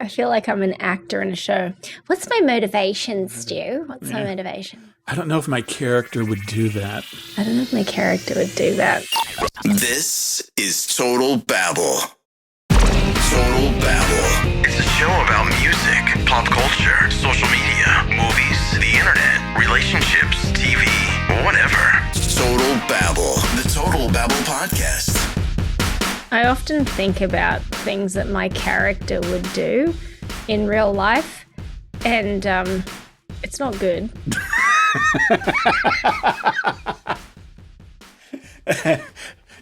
I feel like I'm an actor in a show. What's my motivation, Stu? What's my motivation? I don't know if my character would do that. I don't know if my character would do that. This is Total Babble. Total Babble. It's a show about music, pop culture, social media, movies, the internet, relationships, TV, whatever. Total Babble. The Total Babble Podcast. I often think about things that my character would do in real life, and it's not good.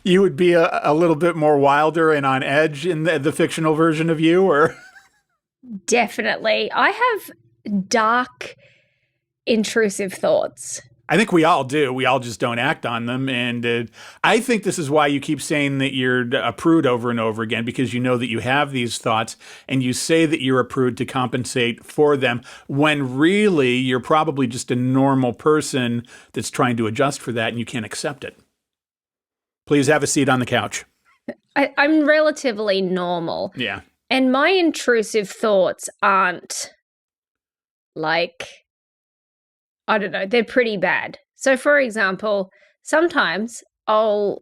You would be a little bit more wilder and on edge in the fictional version of you, or? Definitely. I have dark, intrusive thoughts. I think we all do. We all just don't act on them. And I think this is why you keep saying that you're a prude over and over again, because you know that you have these thoughts and you say that you're a prude to compensate for them, when really you're probably just a normal person that's trying to adjust for that and you can't accept it. Please have a seat on the couch. I'm relatively normal. Yeah. And my intrusive thoughts aren't like, I don't know, they're pretty bad. So, for example, sometimes I'll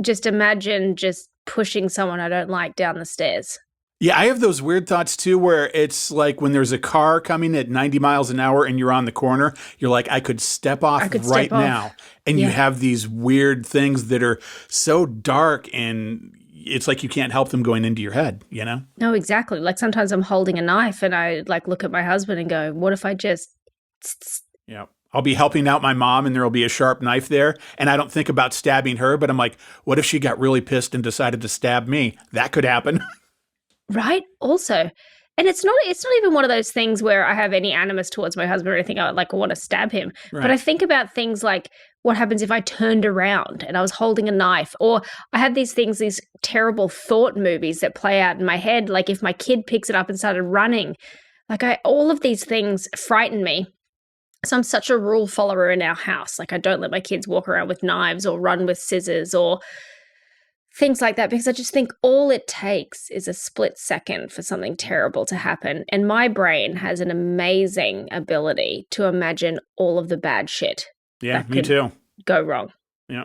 just imagine just pushing someone I don't like down the stairs. Yeah, I have those weird thoughts too, where it's like when there's a car coming at 90 miles an hour and you're on the corner, you're like, I could step off right now. And you have these weird things that are so dark, and it's like you can't help them going into your head, you know? No, exactly. Like sometimes I'm holding a knife and I like look at my husband and go, what if I just... Yeah. I'll be helping out my mom and there'll be a sharp knife there. And I don't think about stabbing her, but I'm like, what if she got really pissed and decided to stab me? That could happen. Right. Also, and it's not even one of those things where I have any animus towards my husband or anything. I like want to stab him. Right. But I think about things like what happens if I turned around and I was holding a knife, or I had these terrible thought movies that play out in my head. Like if my kid picks it up and started running, all of these things frighten me. So I'm such a rule follower in our house. Like I don't let my kids walk around with knives or run with scissors or things like that, because I just think all it takes is a split second for something terrible to happen. And my brain has an amazing ability to imagine all of the bad shit. Yeah, me too. Go wrong. Yeah.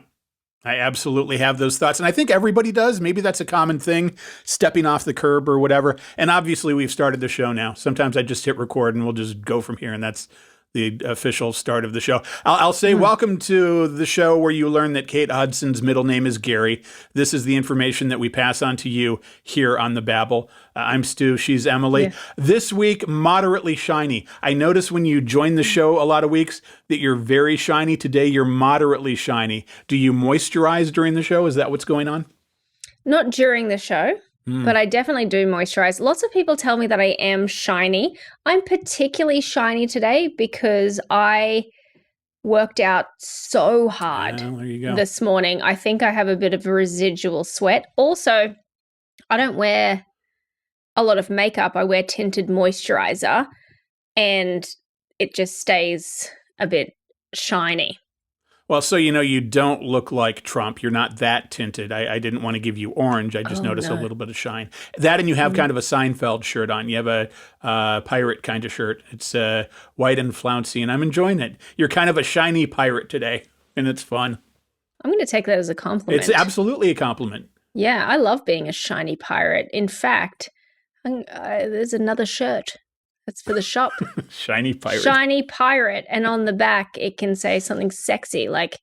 I absolutely have those thoughts. And I think everybody does. Maybe that's a common thing, stepping off the curb or whatever. And obviously we've started the show now. Sometimes I just hit record and we'll just go from here. And that's the official start of the show. I'll say welcome to the show where you learn that Kate Hudson's middle name is Gary. This is the information that we pass on to you here on The Babble. I'm Stu. She's Emily. Yeah. This week, moderately shiny. I notice when you join the show a lot of weeks that you're very shiny. Today, you're moderately shiny. Do you moisturize during the show? Is that what's going on? Not during the show. But I definitely do moisturize. Lots of people tell me that I am shiny. I'm particularly shiny today because I worked out so hard this morning. I think I have a bit of a residual sweat. Also, I don't wear a lot of makeup. I wear tinted moisturizer and it just stays a bit shiny. Well, so you don't look like Trump. You're not that tinted. I didn't want to give you orange. I just noticed a little bit of shine. That, and you have kind of a Seinfeld shirt on. You have a pirate kind of shirt. It's white and flouncy, and I'm enjoying it. You're kind of a shiny pirate today, and it's fun. I'm going to take that as a compliment. It's absolutely a compliment. Yeah, I love being a shiny pirate. In fact, there's another shirt. That's for the shop. Shiny pirate. Shiny pirate. And on the back, it can say something sexy like,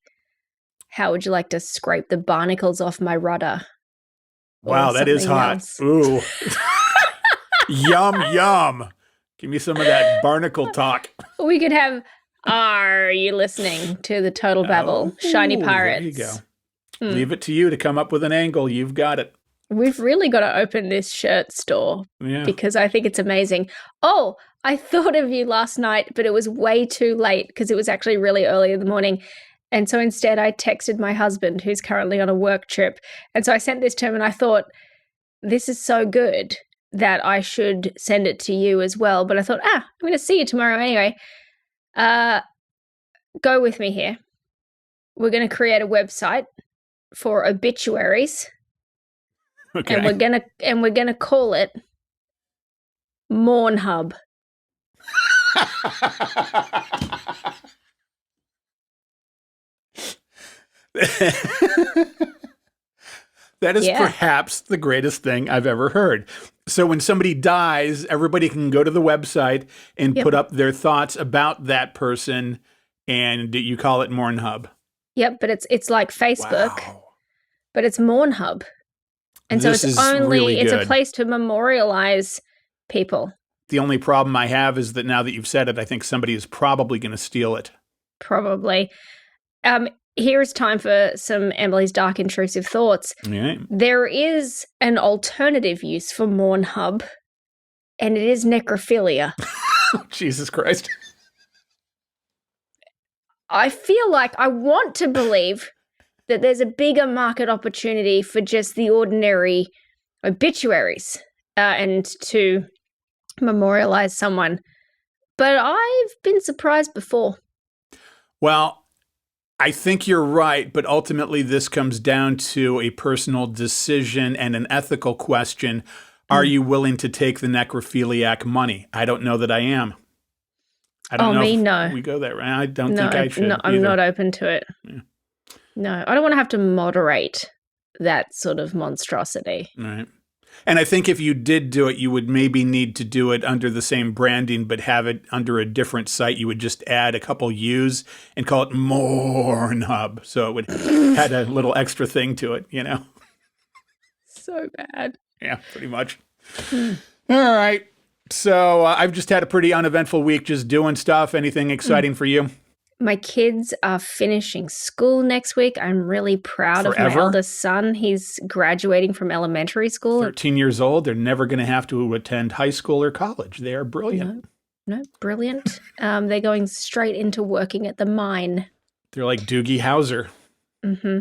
how would you like to scrape the barnacles off my rudder? Wow, that is hot. Else. Ooh. Yum, yum. Give me some of that barnacle talk. We could have, are you listening to the Total Babble? Shiny Pirates. There you go. Leave it to you to come up with an angle. You've got it. We've really got to open this shirt store because I think it's amazing. Oh, I thought of you last night, but it was way too late because it was actually really early in the morning. And so instead I texted my husband, who's currently on a work trip. And so I sent this to him and I thought, this is so good that I should send it to you as well. But I thought, I'm going to see you tomorrow anyway. Go with me here. We're going to create a website for obituaries. Okay. And we're gonna call it Mournhub. That is Yeah. perhaps the greatest thing I've ever heard. So when somebody dies, everybody can go to the website and Yep. put up their thoughts about that person, and you call it Mournhub. Yep, but it's like Facebook, Wow. but it's Mournhub. And so This it's is really it's a good. place to memorialize people. The only problem I have is that now that you've said it, I think somebody is probably going to steal it. Probably. Here is time for some Emily's dark intrusive thoughts. Right. There is an alternative use for Mournhub, and it is necrophilia. Jesus Christ. I feel like I want to believe that there's a bigger market opportunity for just the ordinary obituaries and to memorialize someone. But I've been surprised before. Well, I think you're right, but ultimately this comes down to a personal decision and an ethical question. Are you willing to take the necrophiliac money? I don't know that I am. I don't know if no. we go that right. I don't think I should. No, I'm either. not open to it. Yeah. No, I don't want to have to moderate that sort of monstrosity. Right. And I think if you did do it, you would maybe need to do it under the same branding, but have it under a different site. You would just add a couple U's and call it Mournhub. So it would add a little extra thing to it, you know? So bad. Yeah, pretty much. All right. So I've just had a pretty uneventful week just doing stuff. Anything exciting for you? My kids are finishing school next week. I'm really proud of Forever? my eldest son. He's graduating from elementary school. 13 years old. They're never going to have to attend high school or college. They are brilliant. No, brilliant. They're going straight into working at the mine. They're like Doogie Howser. Mm-hmm.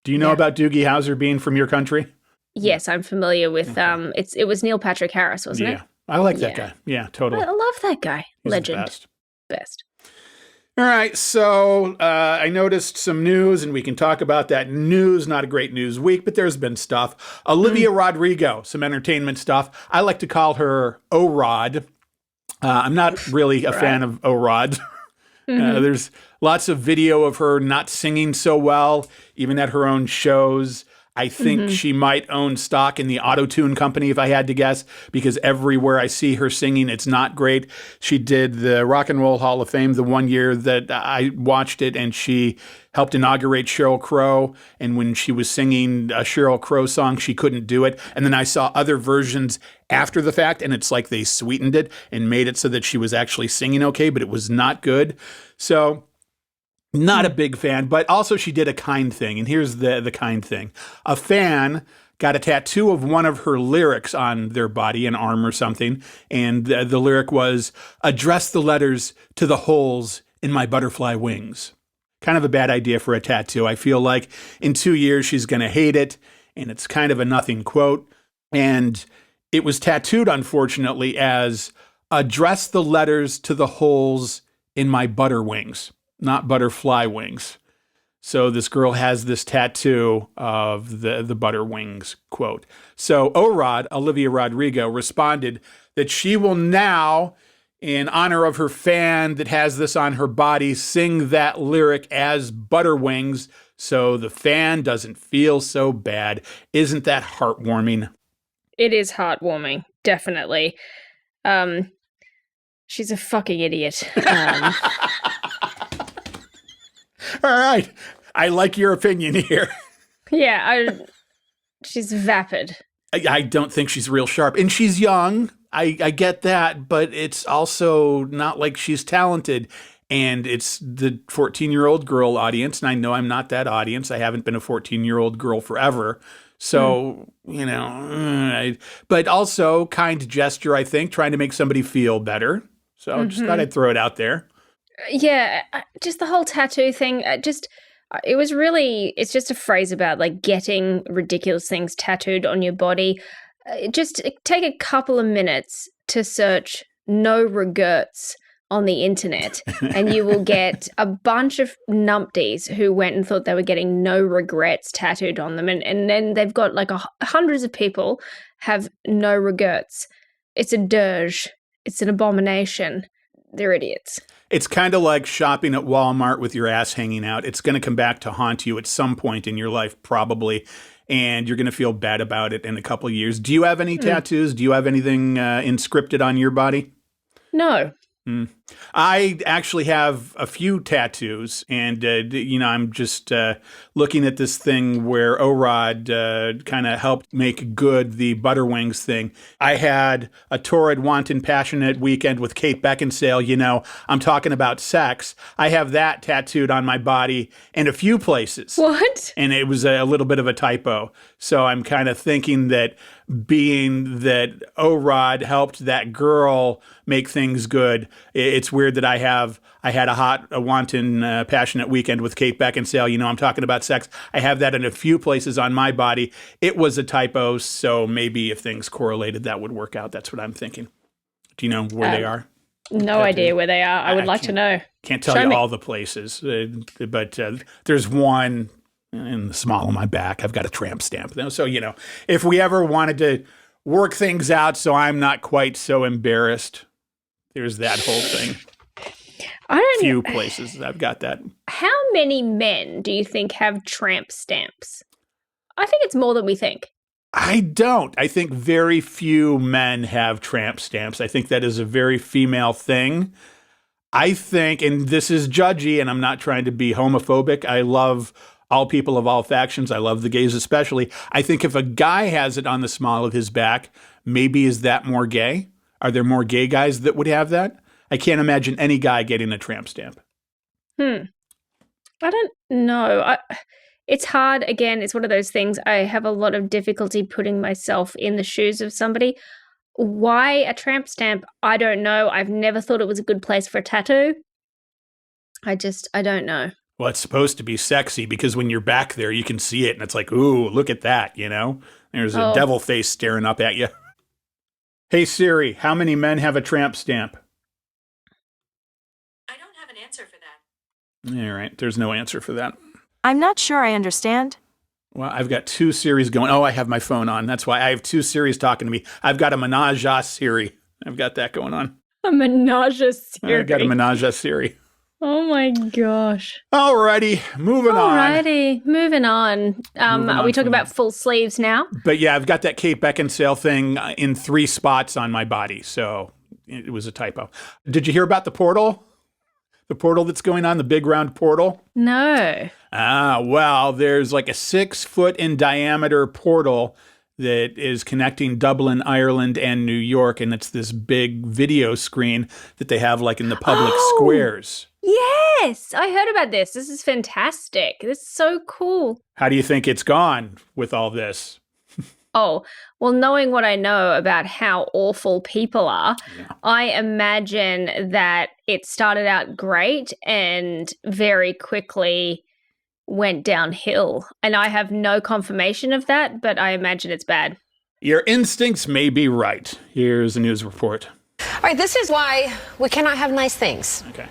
Do you know about Doogie Howser being from your country? Yes, I'm familiar with. It was Neil Patrick Harris, wasn't it? I like that guy. Yeah, totally. I love that guy. He's Legend. the Best. All right, so I noticed some news, and we can talk about that news. Not a great news week, but there's been stuff. Olivia Rodrigo, some entertainment stuff. I like to call her O-Rod. I'm not really a fan of O-Rod. There's lots of video of her not singing so well, even at her own shows. I think she might own stock in the auto-tune company, if I had to guess, because everywhere I see her singing, it's not great. She did the Rock and Roll Hall of Fame the one year that I watched it, and she helped inaugurate Sheryl Crow. And when she was singing a Sheryl Crow song, she couldn't do it. And then I saw other versions after the fact, and it's like they sweetened it and made it so that she was actually singing okay, but it was not good. So not a big fan, but also she did a kind thing. And here's the kind thing. A fan got a tattoo of one of her lyrics on their body, an arm or something. And the lyric was, "Address the letters to the holes in my butterfly wings." Kind of a bad idea for a tattoo. I feel like in 2 years she's going to hate it. And it's kind of a nothing quote. And it was tattooed, unfortunately, as "Address the letters to the holes in my butter wings." Not butterfly wings. So this girl has this tattoo of the butter wings quote. So O-Rod, Olivia Rodrigo, responded that she will now, in honor of her fan that has this on her body, sing that lyric as butter wings so the fan doesn't feel so bad. Isn't that heartwarming? It is heartwarming, definitely. She's a fucking idiot. All right. I like your opinion here. Yeah, she's vapid. I don't think she's real sharp. And she's young. I get that. But it's also not like she's talented. And it's the 14-year-old girl audience. And I know I'm not that audience. I haven't been a 14-year-old girl forever. So, but also kind gesture, I think, trying to make somebody feel better. So just thought I'd throw it out there. Yeah, just the whole tattoo thing, it's just a phrase about like getting ridiculous things tattooed on your body. Just take a couple of minutes to search "no regrets" on the internet and you will get a bunch of numpties who went and thought they were getting "no regrets" tattooed on them. And then they've got like hundreds of people have "no regrets." It's a dirge. It's an abomination. They're idiots. It's kind of like shopping at Walmart with your ass hanging out. It's going to come back to haunt you at some point in your life, probably, and you're going to feel bad about it in a couple of years. Do you have any tattoos? Do you have anything inscripted on your body? No. I actually have a few tattoos, and, I'm just looking at this thing where O-Rod kind of helped make good the Butterwings thing. I had a torrid, wanton, passionate weekend with Kate Beckinsale. I'm talking about sex. I have that tattooed on my body in a few places. What? And it was a little bit of a typo. So I'm kind of thinking that being that O-Rod helped that girl make things good, it's weird that I had a wanton, passionate weekend with Kate Beckinsale. I'm talking about sex. I have that in a few places on my body. It was a typo, so maybe if things correlated, that would work out. That's what I'm thinking. Do you know where they are? No idea where they are. I would like to know. Can't tell you all the places, but there's one in the small of my back. I've got a tramp stamp. So, if we ever wanted to work things out so I'm not quite so embarrassed, there's that whole thing. Few places I've got that. How many men do you think have tramp stamps? I think it's more than we think. I don't. I think very few men have tramp stamps. I think that is a very female thing. I think, and this is judgy, and I'm not trying to be homophobic. I love all people of all factions. I love the gays especially. I think if a guy has it on the small of his back, maybe is that more gay? Are there more gay guys that would have that? I can't imagine any guy getting a tramp stamp. I don't know. It's hard. Again, it's one of those things. I have a lot of difficulty putting myself in the shoes of somebody. Why a tramp stamp? I don't know. I've never thought it was a good place for a tattoo. I don't know. Well, it's supposed to be sexy because when you're back there, you can see it and it's like, ooh, look at that, There's a devil face staring up at you. Hey, Siri, how many men have a tramp stamp? I don't have an answer for that. All right, there's no answer for that. I'm not sure I understand. Well, I've got two Siris going. Oh, I have my phone on. That's why I have two Siris talking to me. I've got a Menage a Siri. I've got that going on. A Menage a Siri. I've got a Menage a Siri. Oh my gosh. Alrighty, moving on. Are we talking about full sleeves now? But yeah, I've got that Kate Beckinsale thing in 3 spots on my body, so it was a typo. Did you hear about the portal? The portal that's going on, the big round portal? No. Well, there's like a 6-foot in diameter portal that is connecting Dublin, Ireland, and New York, and it's this big video screen that they have like in the public squares. Yes, I heard about this. This is fantastic. This is so cool. How do you think it's gone with all this? Oh, well, knowing what I know about how awful people are, I imagine that it started out great and very quickly went downhill. And I have no confirmation of that, but I imagine it's bad. Your instincts may be right. Here's a news report. All right, this is why we cannot have nice things. Okay.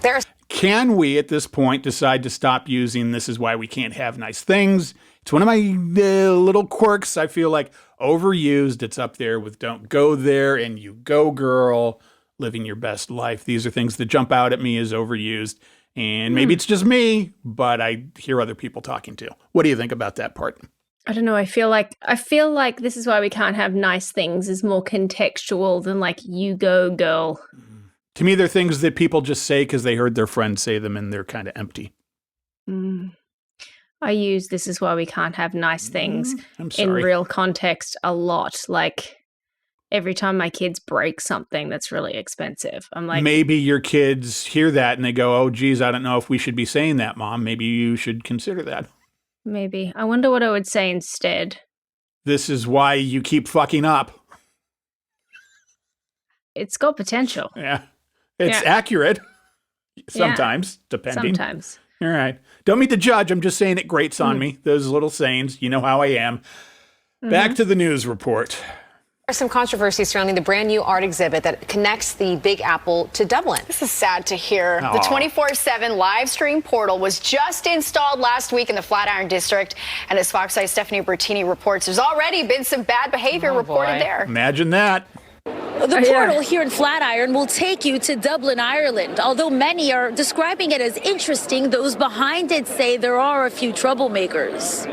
Can we, at this point, decide to stop using "this is why we can't have nice things"? It's one of my little quirks. I feel like overused. It's up there with "don't go there" and "you go, girl," living your best life. These are things that jump out at me as overused. And maybe it's just me, but I hear other people talking too. What do you think about that part? I don't know. I feel like "this is why we can't have nice things" is more contextual than like "you go, girl." To me, they're things that people just say because they heard their friends say them and they're kind of empty. I use "this is why we can't have nice things" in real context a lot. Like every time my kids break something that's really expensive, I'm like, maybe your kids hear that and they go, "Oh, geez, I don't know if we should be saying that, Mom. Maybe you should consider that." Maybe. I wonder what I would say instead. "This is why you keep fucking up." It's got potential. Yeah. It's accurate. Sometimes, depending. Sometimes. All right. Don't mean to judge. I'm just saying it grates on me. Those little sayings. You know how I am. Back to the news report. There's some controversy surrounding the brand new art exhibit that connects the Big Apple to Dublin. This is sad to hear. Aww. The 24/7 live stream portal was just installed last week in the Flatiron District. And as Fox 5's Stephanie Bertini reports, there's already been some bad behavior reported there. Imagine that. The portal here in Flatiron will take you to Dublin, Ireland. Although many are describing it as interesting, those behind it say there are a few troublemakers.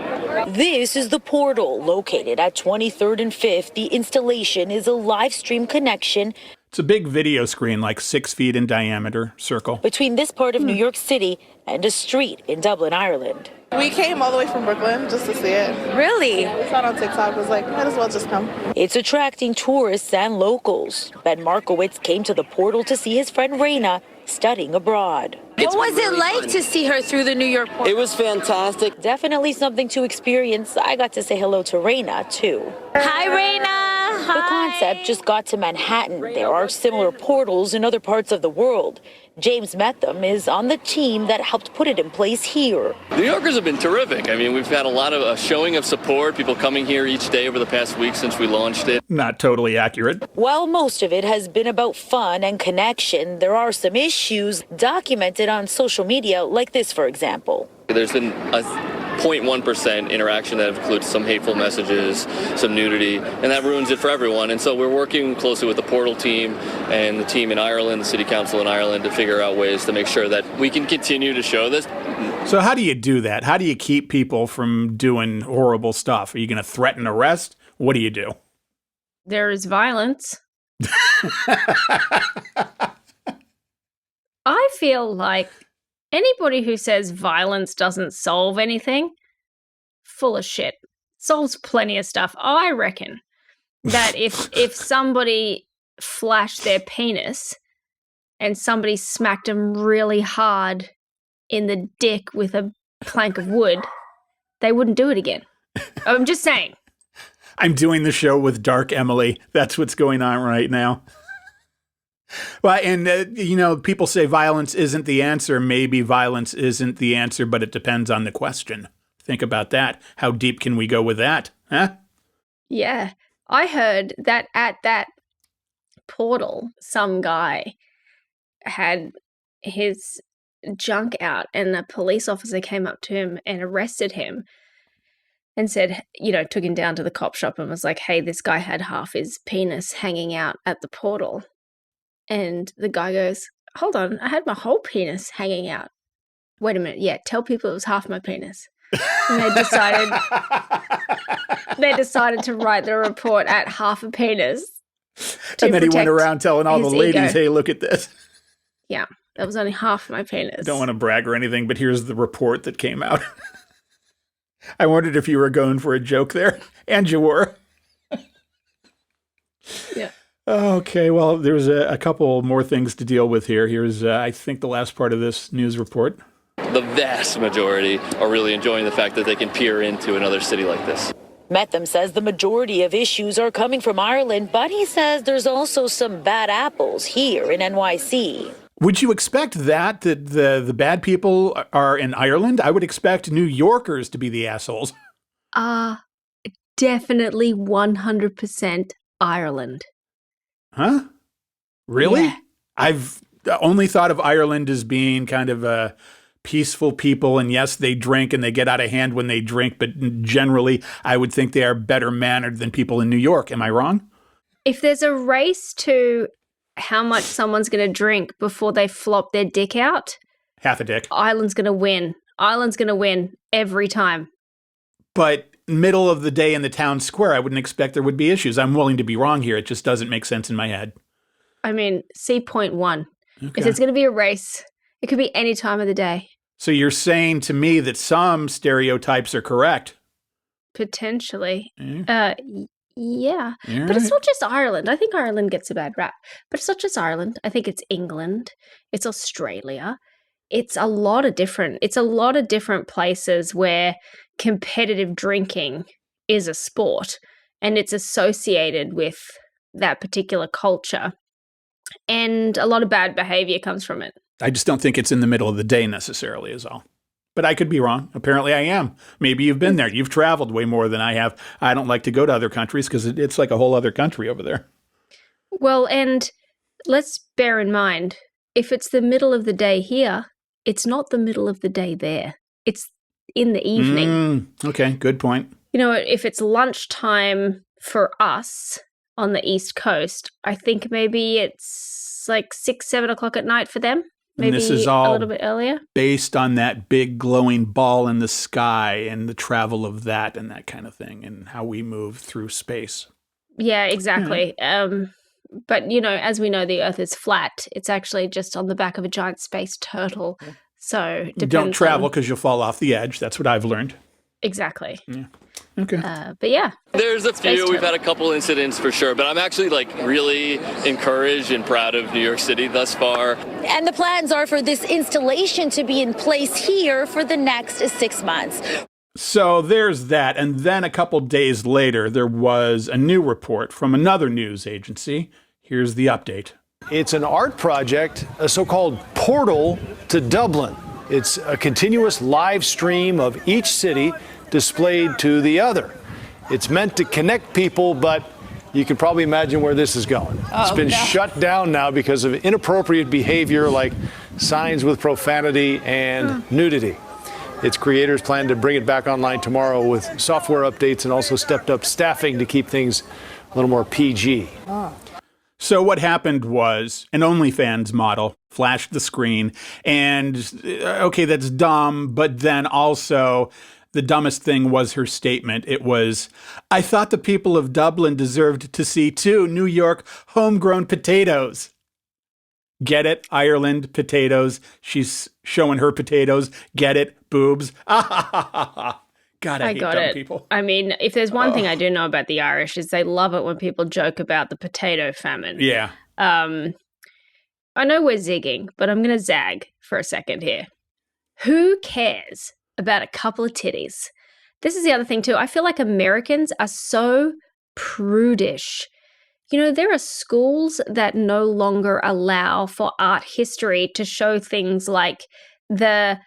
This is the portal located at 23rd and 5th. The installation is a live stream connection. It's a big video screen, like 6 feet in diameter, circle. Between this part of New York City and a street in Dublin, Ireland. We came all the way from Brooklyn just to see it. Really? We saw it on TikTok. Was like, might as well just come. It's attracting tourists and locals. Ben Markowitz came to the portal to see his friend Raina studying abroad. What was it like to see her through the New York portal? It was fantastic. Definitely something to experience. I got to say hello to Raina, too. Hi, Raina. Hi. The concept just got to Manhattan. There are similar portals in other parts of the world. James Metham is on the team that helped put it in place here. New Yorkers have been terrific. I mean, we've had a lot of a showing of support, people coming here each day over the past week since we launched it. Not totally accurate. While most of it has been about fun and connection, there are some issues documented on social media, like this, for example. There's been a 0.1% interaction that includes some hateful messages, some nudity, and that ruins it for everyone. And so we're working closely with the Portal team and the team in Ireland, the City Council in Ireland, to figure out ways to make sure that we can continue to show this. So how do you do that? How do you keep people from doing horrible stuff? Are you going to threaten arrest? What do you do? There is violence. I feel like anybody who says violence doesn't solve anything, full of shit. Solves plenty of stuff. I reckon that if somebody flashed their penis and somebody smacked them really hard in the dick with a plank of wood, they wouldn't do it again. I'm just saying. I'm doing the show with Dark Emily. That's what's going on right now. Well, and, people say violence isn't the answer. Maybe violence isn't the answer, but it depends on the question. Think about that. How deep can we go with that? Huh? Yeah. I heard that at that portal, some guy had his junk out and a police officer came up to him and arrested him and said, took him down to the cop shop and was like, hey, this guy had half his penis hanging out at the portal. And the guy goes, hold on, I had my whole penis hanging out. Wait a minute. Yeah, tell people it was half my penis. And they decided to write the report at half a penis. And then he went around telling all the ladies, hey, look at this. Yeah, that was only half my penis. Don't want to brag or anything, but here's the report that came out. I wondered if you were going for a joke there. And you were. Yeah. Okay, well, there's a couple more things to deal with here. Here's, I think, the last part of this news report. The vast majority are really enjoying the fact that they can peer into another city like this. Metham says the majority of issues are coming from Ireland, but he says there's also some bad apples here in NYC. Would you expect that the bad people are in Ireland? I would expect New Yorkers to be the assholes. Definitely 100% Ireland. Huh? Really? Yeah. I've only thought of Ireland as being kind of a peaceful people, and yes, they drink and they get out of hand when they drink, but generally, I would think they are better mannered than people in New York. Am I wrong? If there's a race to how much someone's going to drink before they flop their dick out, half a dick. Ireland's going to win. Ireland's going to win every time. But middle of the day in the town square, I wouldn't expect there would be issues. I'm willing to be wrong here. It just doesn't make sense in my head. I mean, see point one. Okay. If it's going to be a race, it could be any time of the day. So you're saying to me that some stereotypes are correct? Potentially. Yeah. All But it's right. not just Ireland. I think Ireland gets a bad rap. But it's not just Ireland. I think it's England. It's Australia. It's a lot of different places where competitive drinking is a sport and it's associated with that particular culture. And a lot of bad behavior comes from it. I just don't think it's in the middle of the day necessarily is all. But I could be wrong. Apparently I am. Maybe you've been there. You've traveled way more than I have. I don't like to go to other countries because it's like a whole other country over there. Well, and let's bear in mind, if it's the middle of the day here, it's not the middle of the day there. It's in the evening. Okay, good point. If it's lunchtime for us, on the East Coast. I think maybe it's like 6, 7 o'clock at night for them. Maybe and this is a all little bit earlier. based on that big glowing ball in the sky and the travel of that and that kind of thing and how we move through space. Yeah, exactly. But, as we know, the Earth is flat. It's actually just on the back of a giant space turtle. So Don't travel because you'll fall off the edge. That's what I've learned. Exactly. Yeah. Okay. But yeah. There's a Space few. We've turtle. had a couple incidents for sure, but I'm actually really encouraged and proud of New York City thus far. And the plans are for this installation to be in place here for the next 6 months. So there's that. And then a couple days later, there was a new report from another news agency. Here's the update. It's an art project, a so-called portal to Dublin. It's a continuous live stream of each city displayed to the other. It's meant to connect people, but you can probably imagine where this is going. It's been shut down now because of inappropriate behavior like signs with profanity and nudity. Its creators plan to bring it back online tomorrow with software updates and also stepped up staffing to keep things a little more PG. So what happened was an OnlyFans model flashed the screen and, okay, that's dumb, but then also the dumbest thing was her statement. It was, I thought the people of Dublin deserved to see 2 New York homegrown potatoes. Get it? Ireland, potatoes. She's showing her potatoes. Get it? Boobs. God, I hate got dumb it. people. I mean, if there's one thing I do know about the Irish is they love it when people joke about the potato famine. Yeah. I know we're zigging, but I'm going to zag for a second here. Who cares about a couple of titties? This is the other thing too. I feel like Americans are so prudish. There are schools that no longer allow for art history to show things like the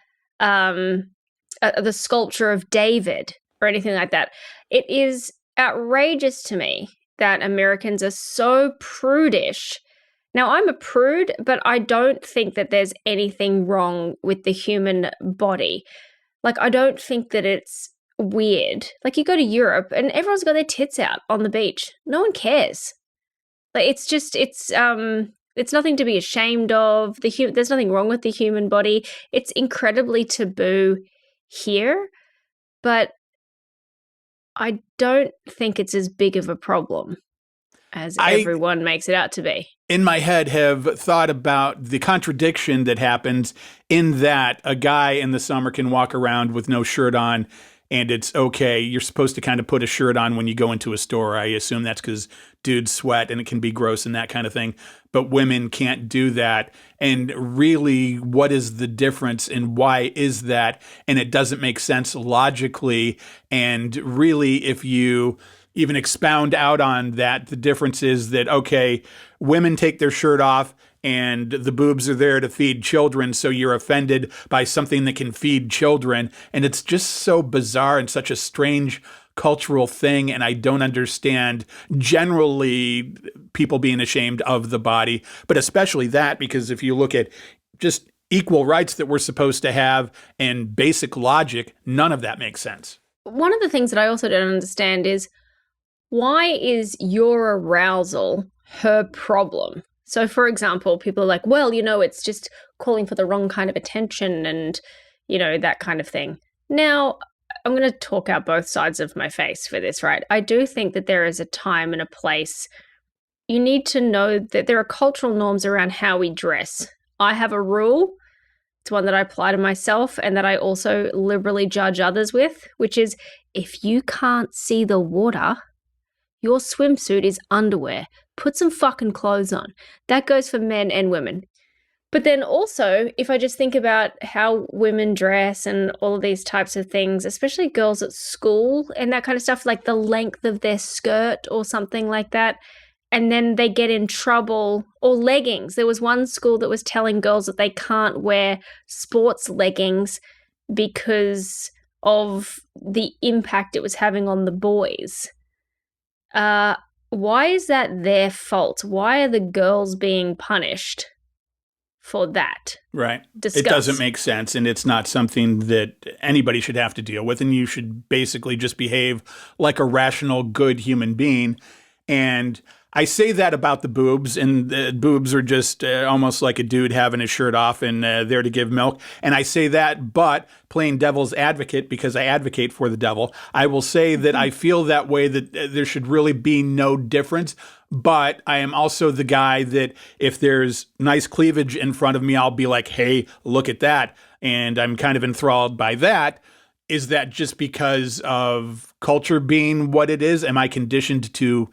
sculpture of David or anything like that. It is outrageous to me that Americans are so prudish. Now, I'm a prude, but I don't think that there's anything wrong with the human body. I don't think that it's weird. You go to Europe and everyone's got their tits out on the beach. No one cares. It's nothing to be ashamed of. There's nothing wrong with the human body. It's incredibly taboo here, but I don't think it's as big of a problem as everyone makes it out to be. In my head, have thought about the contradiction that happens in that a guy in the summer can walk around with no shirt on and it's okay. You're supposed to kind of put a shirt on when you go into a store. I assume that's because dudes sweat and it can be gross and that kind of thing. But women can't do that. And really, what is the difference and why is that? And it doesn't make sense logically. And really, if you even expound out on that, the difference is that, okay, women take their shirt off and the boobs are there to feed children, so you're offended by something that can feed children. And it's just so bizarre and such a strange cultural thing, and I don't understand generally people being ashamed of the body, but especially that, because if you look at just equal rights that we're supposed to have and basic logic, none of that makes sense. One of the things that I also don't understand is, why is your arousal her problem? So, for example, people are like, well, it's just calling for the wrong kind of attention and, that kind of thing. Now, I'm going to talk out both sides of my face for this, right? I do think that there is a time and a place. You need to know that there are cultural norms around how we dress. I have a rule. It's one that I apply to myself and that I also liberally judge others with, which is if you can't see the water, your swimsuit is underwear. Put some fucking clothes on. That goes for men and women. But then also, if I just think about how women dress and all of these types of things, especially girls at school and that kind of stuff, like the length of their skirt or something like that, and then they get in trouble, or leggings. There was one school that was telling girls that they can't wear sports leggings because of the impact it was having on the boys. Why is that their fault? Why are the girls being punished for that? Right. Discuss. It doesn't make sense, and it's not something that anybody should have to deal with, and you should basically just behave like a rational, good human being. And I say that about the boobs, and the boobs are just almost like a dude having his shirt off and there to give milk. And I say that, but playing devil's advocate, because I advocate for the devil, I will say that I feel that way, that there should really be no difference. But I am also the guy that if there's nice cleavage in front of me, I'll be like, hey, look at that. And I'm kind of enthralled by that. Is that just because of culture being what it is? Am I conditioned to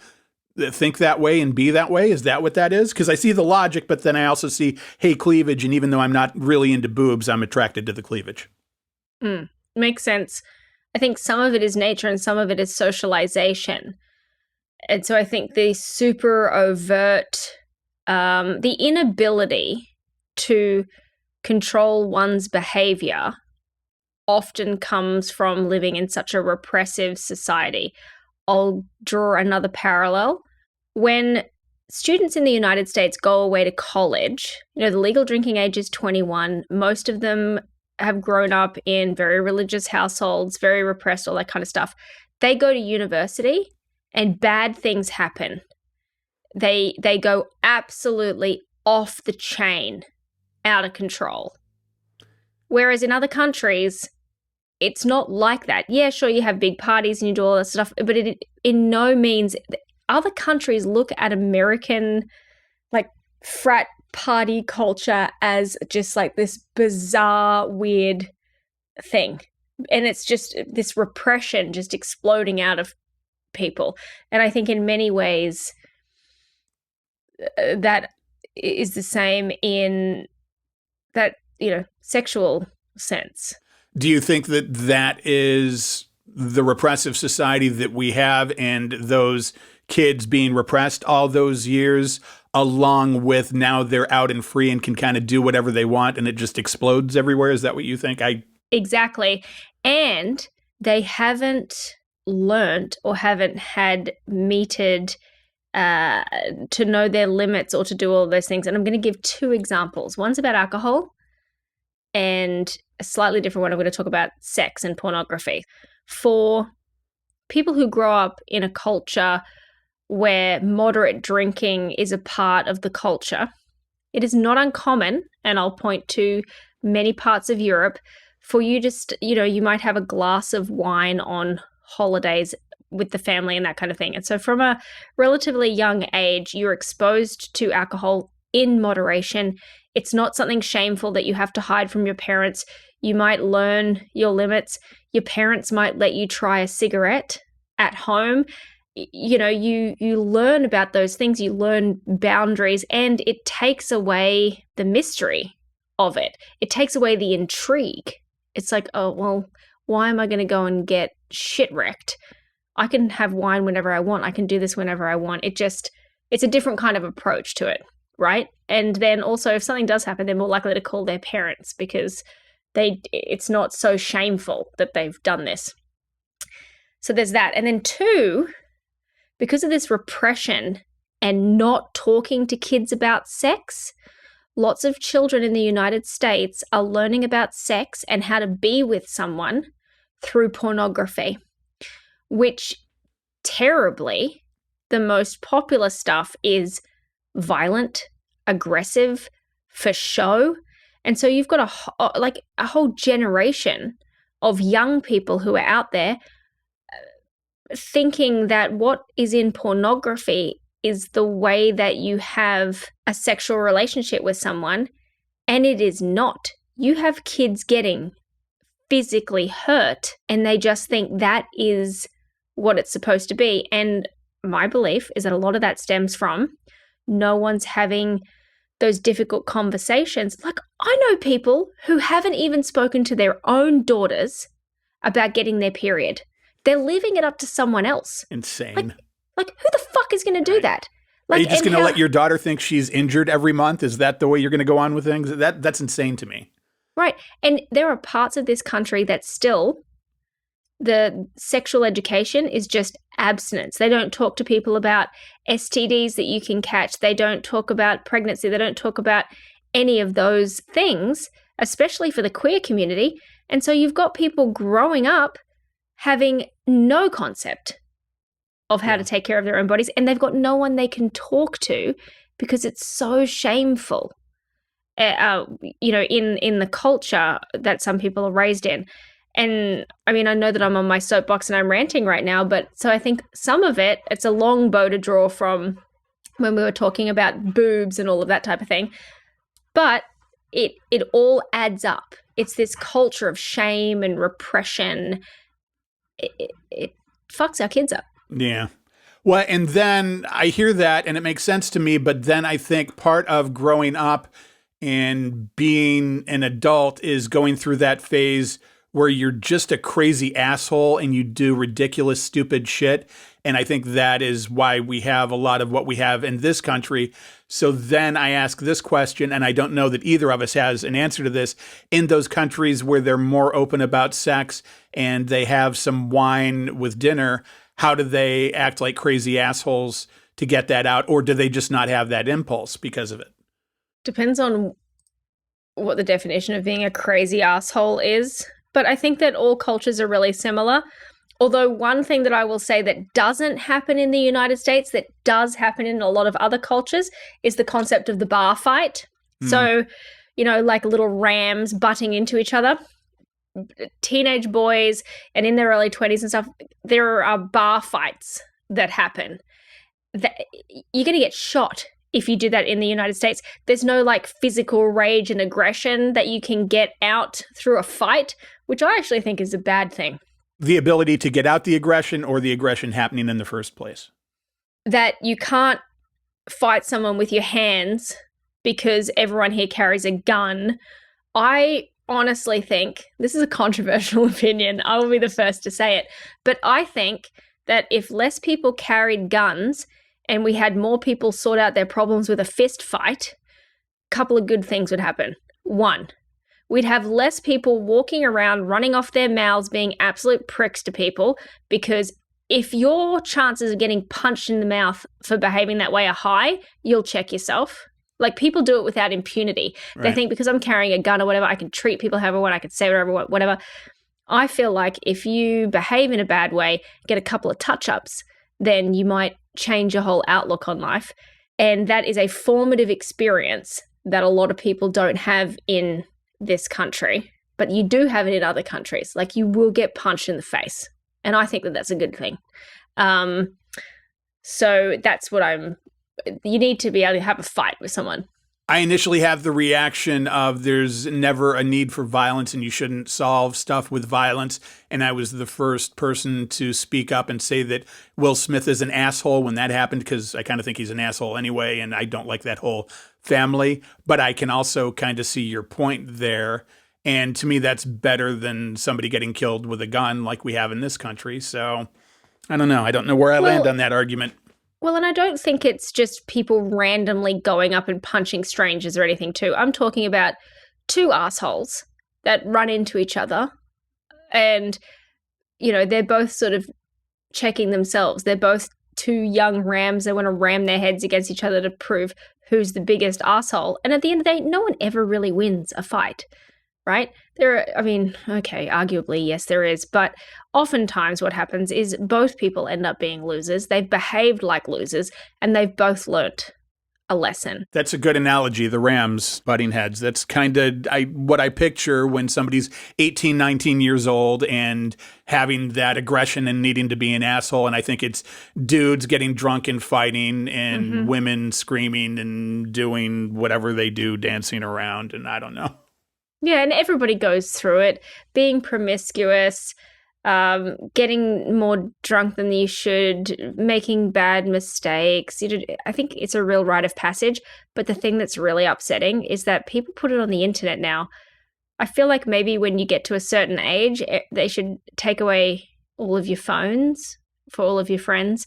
think that way and be that way? Is that what that is? Because I see the logic, but then I also see, hey, cleavage. And even though I'm not really into boobs, I'm attracted to the cleavage. Makes sense. I think some of it is nature and some of it is socialization. And so I think the super overt, the inability to control one's behavior often comes from living in such a repressive society. I'll draw another parallel. When students in the United States go away to college, the legal drinking age is 21. Most of them have grown up in very religious households, very repressed, all that kind of stuff. They go to university and bad things happen. They go absolutely off the chain, out of control. Whereas in other countries, it's not like that. Yeah, sure, you have big parties and you do all that stuff, but it in no means, other countries look at American like frat party culture as just like this bizarre, weird thing. And it's just this repression just exploding out of people. And I think in many ways that is the same in that, sexual sense. Do you think that that is the repressive society that we have and those kids being repressed all those years, along with now they're out and free and can kind of do whatever they want and it just explodes everywhere? Is that what you think? Exactly. And they haven't learnt or haven't had meted to know their limits or to do all of those things. And I'm going to give two examples. One's about alcohol and a slightly different one. I'm going to talk about sex and pornography. For people who grow up in a culture where moderate drinking is a part of the culture, it is not uncommon, and I'll point to many parts of Europe, for you just, you might have a glass of wine on holidays with the family and that kind of thing. And so from a relatively young age, you're exposed to alcohol in moderation. It's not something shameful that you have to hide from your parents. You might learn your limits. Your parents might let you try a cigarette at home. You learn about those things. You learn boundaries, and it takes away the mystery of it. It takes away the intrigue. It's like, oh, well, why am I going to go and get shit wrecked? I can have wine whenever I want. I can do this whenever I want. It's a different kind of approach to it, right? And then also, if something does happen, they're more likely to call their parents because it's not so shameful that they've done this. So there's that. And then two, because of this repression and not talking to kids about sex, lots of children in the United States are learning about sex and how to be with someone through pornography, which terribly, the most popular stuff is violent, aggressive, for show. And so you've got a whole generation of young people who are out there thinking that what is in pornography is the way that you have a sexual relationship with someone, and it is not. You have kids getting physically hurt, and they just think that is what it's supposed to be. And my belief is that a lot of that stems from no one's having those difficult conversations. Like, I know people who haven't even spoken to their own daughters about getting their period. They're leaving it up to someone else. Insane. Like who the fuck is going to do that? Are you just going to let your daughter think she's injured every month? Is that the way you're going to go on with things? That's insane to me. Right. And there are parts of this country that still, the sexual education is just abstinence. They don't talk to people about STDs that you can catch. They don't talk about pregnancy. They don't talk about any of those things, especially for the queer community. And so you've got people growing up having no concept of how to take care of their own bodies, and they've got no one they can talk to because it's so shameful. In the culture that some people are raised in. And I mean, I know that I'm on my soapbox and I'm ranting right now, but so I think some of it's a long bow to draw from when we were talking about boobs and all of that type of thing. But it all adds up. It's this culture of shame and repression. It fucks our kids up. Yeah. Well, and then I hear that and it makes sense to me, but then I think part of growing up and being an adult is going through that phase where you're just a crazy asshole and you do ridiculous, stupid shit. And I think that is why we have a lot of what we have in this country. So then I ask this question, and I don't know that either of us has an answer to this. In those countries where they're more open about sex and they have some wine with dinner, how do they act like crazy assholes to get that out? Or do they just not have that impulse because of it? Depends on what the definition of being a crazy asshole is. But I think that all cultures are really similar. Although one thing that I will say that doesn't happen in the United States, that does happen in a lot of other cultures, is the concept of the bar fight. So, like little rams butting into each other. Teenage boys and in their early 20s and stuff, there are bar fights that happen. You're going to get shot if you do that in the United States. There's no like physical rage and aggression that you can get out through a fight, which I actually think is a bad thing. The ability to get out the aggression or the aggression happening in the first place? That you can't fight someone with your hands because everyone here carries a gun. I honestly think, this is a controversial opinion, I will be the first to say it, but I think that if less people carried guns and we had more people sort out their problems with a fist fight, a couple of good things would happen. One, we'd have less people walking around, running off their mouths, being absolute pricks to people, because if your chances of getting punched in the mouth for behaving that way are high, you'll check yourself. Like, people do it without impunity. Right. They think because I'm carrying a gun or whatever, I can treat people however I want, I can say whatever I want, whatever. I feel like if you behave in a bad way, get a couple of touch-ups, then you might change your whole outlook on life. And that is a formative experience that a lot of people don't have in this country, but you do have it in other countries. Like, you will get punched in the face. And I think that that's a good thing. So that's what you need to be able to have a fight with someone. I initially have the reaction of there's never a need for violence and you shouldn't solve stuff with violence. And I was the first person to speak up and say that Will Smith is an asshole when that happened, because I kind of think he's an asshole anyway, and I don't like that whole family. But I can also kind of see your point there. And to me, that's better than somebody getting killed with a gun like we have in this country. So I don't know. I don't know where I land on that argument. Well, and I don't think it's just people randomly going up and punching strangers or anything too. I'm talking about two assholes that run into each other and, they're both sort of checking themselves. They're both two young rams. They want to ram their heads against each other to prove who's the biggest asshole. And at the end of the day, no one ever really wins a fight, right? Arguably, yes, there is. But oftentimes what happens is both people end up being losers. They've behaved like losers and they've both learnt a lesson. That's a good analogy, the Rams butting heads. That's kind of what I picture when somebody's 18, 19 years old and having that aggression and needing to be an asshole. And I think it's dudes getting drunk and fighting and women screaming and doing whatever they do, dancing around. And I don't know. Yeah, and everybody goes through it. Being promiscuous, getting more drunk than you should, making bad mistakes. I think it's a real rite of passage. But the thing that's really upsetting is that people put it on the internet now. I feel like maybe when you get to a certain age, they should take away all of your phones for all of your friends.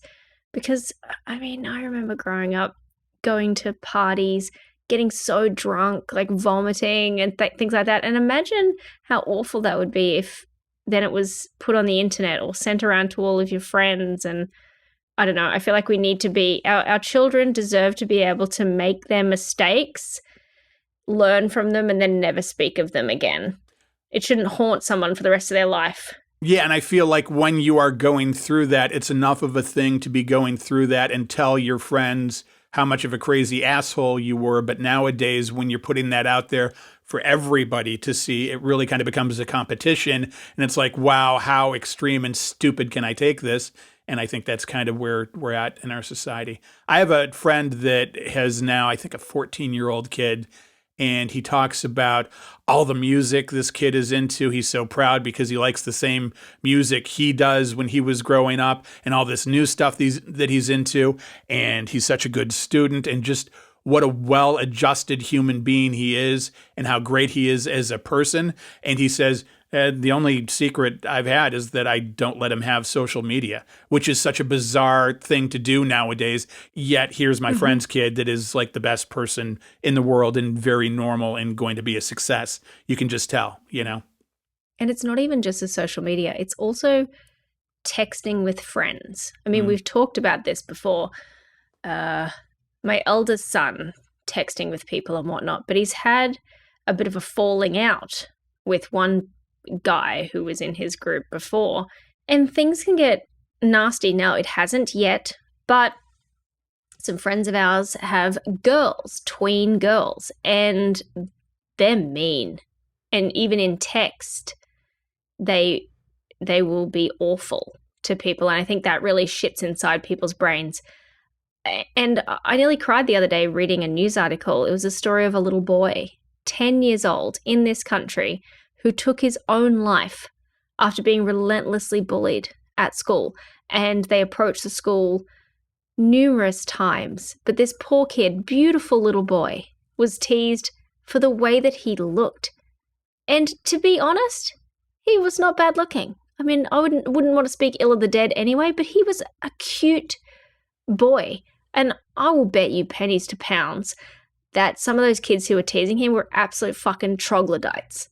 Because, I remember growing up, going to parties, getting so drunk, like vomiting and things like that. And imagine how awful that would be if then it was put on the internet or sent around to all of your friends. And I don't know, I feel like we need to be, our children deserve to be able to make their mistakes, learn from them, and then never speak of them again. It shouldn't haunt someone for the rest of their life. Yeah, and I feel like when you are going through that, it's enough of a thing to be going through that and tell your friends how much of a crazy asshole you were. But nowadays, when you're putting that out there for everybody to see, it really kind of becomes a competition. And it's like, wow, how extreme and stupid can I take this? And I think that's kind of where we're at in our society. I have a friend that has now, I think, a 14-year-old kid. And he talks about all the music this kid is into. He's so proud because he likes the same music he does when he was growing up and all this new stuff that he's into. And he's such a good student and just what a well-adjusted human being he is and how great he is as a person. And he says, the only secret I've had is that I don't let him have social media, which is such a bizarre thing to do nowadays. Yet here's my friend's kid that is like the best person in the world and very normal and going to be a success. You can just tell, you know? And it's not even just the social media. It's also texting with friends. I mean, we've talked about this before. My eldest son texting with people and whatnot, but he's had a bit of a falling out with one guy who was in his group before, and things can get nasty. Now, it hasn't yet, but some friends of ours have girls, tween girls, and they're mean. And even in text, they will be awful to people, and I think that really shits inside people's brains. And I nearly cried the other day reading a news article. It was a story of a little boy, 10 years old, in this country, who took his own life after being relentlessly bullied at school. And they approached the school numerous times. But this poor kid, beautiful little boy, was teased for the way that he looked. And to be honest, he was not bad looking. I mean, I wouldn't want to speak ill of the dead anyway, but he was a cute boy. And I will bet you pennies to pounds that some of those kids who were teasing him were absolute fucking troglodytes.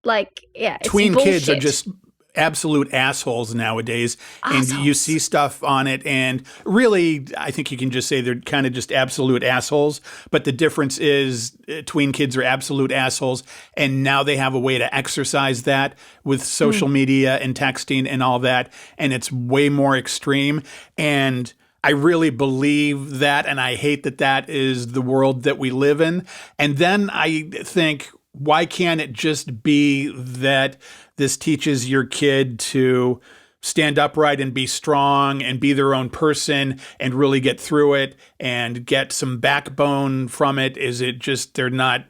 Like, yeah, it's tween bullshit. Kids are just absolute assholes nowadays. And you see stuff on it. And really, I think you can just say they're kind of just absolute assholes. But the difference is tween kids are absolute assholes. And now they have a way to exercise that with social media and texting and all that. And it's way more extreme. And I really believe that, and I hate that that is the world that we live in. And then I think, why can't it just be that this teaches your kid to stand upright and be strong and be their own person and really get through it and get some backbone from it? Is it just they're not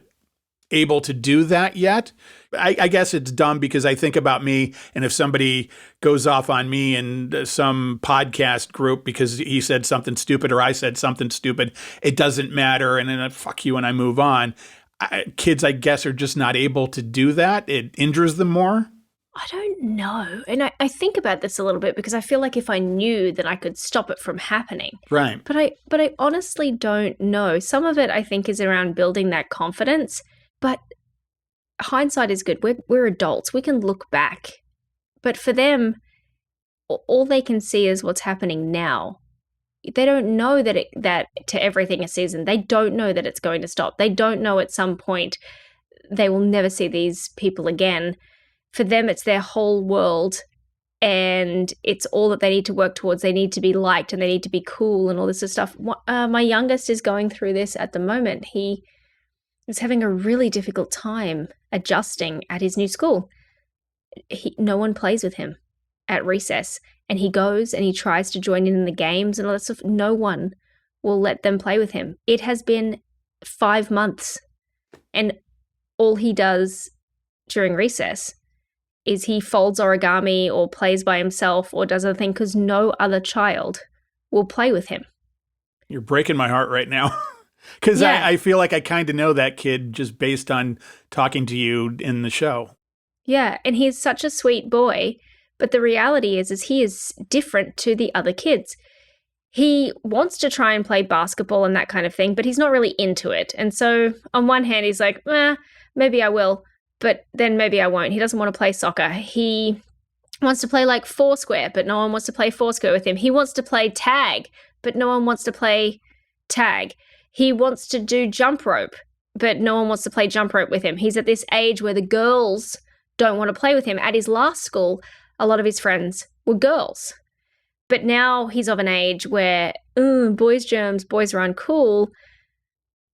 able to do that yet? I guess it's dumb because I think about me, and if somebody goes off on me in some podcast group because he said something stupid or I said something stupid, it doesn't matter, and then fuck you and I move on. Kids, I guess, are just not able to do that. It injures them more. I don't know. And I think about this a little bit because I feel like if I knew, then I could stop it from happening. Right. But I honestly don't know. Some of it, I think, is around building that confidence. But hindsight is good. We're adults. We can look back. But for them, all they can see is what's happening now. They don't know that to everything a season. They don't know that it's going to stop. They don't know at some point they will never see these people again. For them, it's their whole world, and it's all that they need to work towards. They need to be liked, and they need to be cool, and all this sort of stuff. My youngest is going through this at the moment. He is having a really difficult time adjusting at his new school. No one plays with him at recess, and he goes and he tries to join in the games and all that stuff. No one will let them play with him. It has been 5 months, and all he does during recess is he folds origami or plays by himself or does other thing because no other child will play with him. You're breaking my heart right now. Because I feel like I kind of know that kid just based on talking to you in the show. Yeah, and he's such a sweet boy. But the reality is he is different to the other kids. He wants to try and play basketball and that kind of thing, but he's not really into it. And so on one hand, he's like, maybe I will, but then maybe I won't. He doesn't want to play soccer. He wants to play like Foursquare, but no one wants to play Foursquare with him. He wants to play tag, but no one wants to play tag. He wants to do jump rope, but no one wants to play jump rope with him. He's at this age where the girls don't want to play with him. At his last school, a lot of his friends were girls. But now he's of an age where, boys germs, boys are uncool.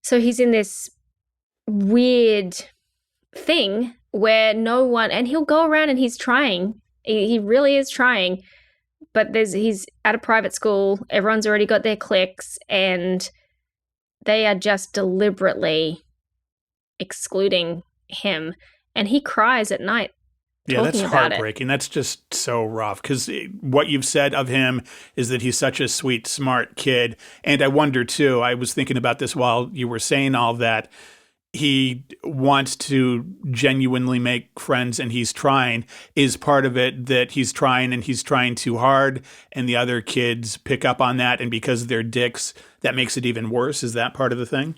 So he's in this weird thing where no one, and he'll go around and he's trying. He really is trying. But he's at a private school. Everyone's already got their cliques, and they are just deliberately excluding him. And he cries at night. Yeah, that's heartbreaking. That's just so rough, because what you've said of him is that he's such a sweet, smart kid. And I wonder, too, I was thinking about this while you were saying all that, he wants to genuinely make friends and he's trying. Is part of it that he's trying and he's trying too hard and the other kids pick up on that, and because they're dicks, that makes it even worse? Is that part of the thing?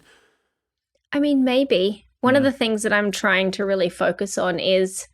I mean, maybe. One of the things that I'm trying to really focus on is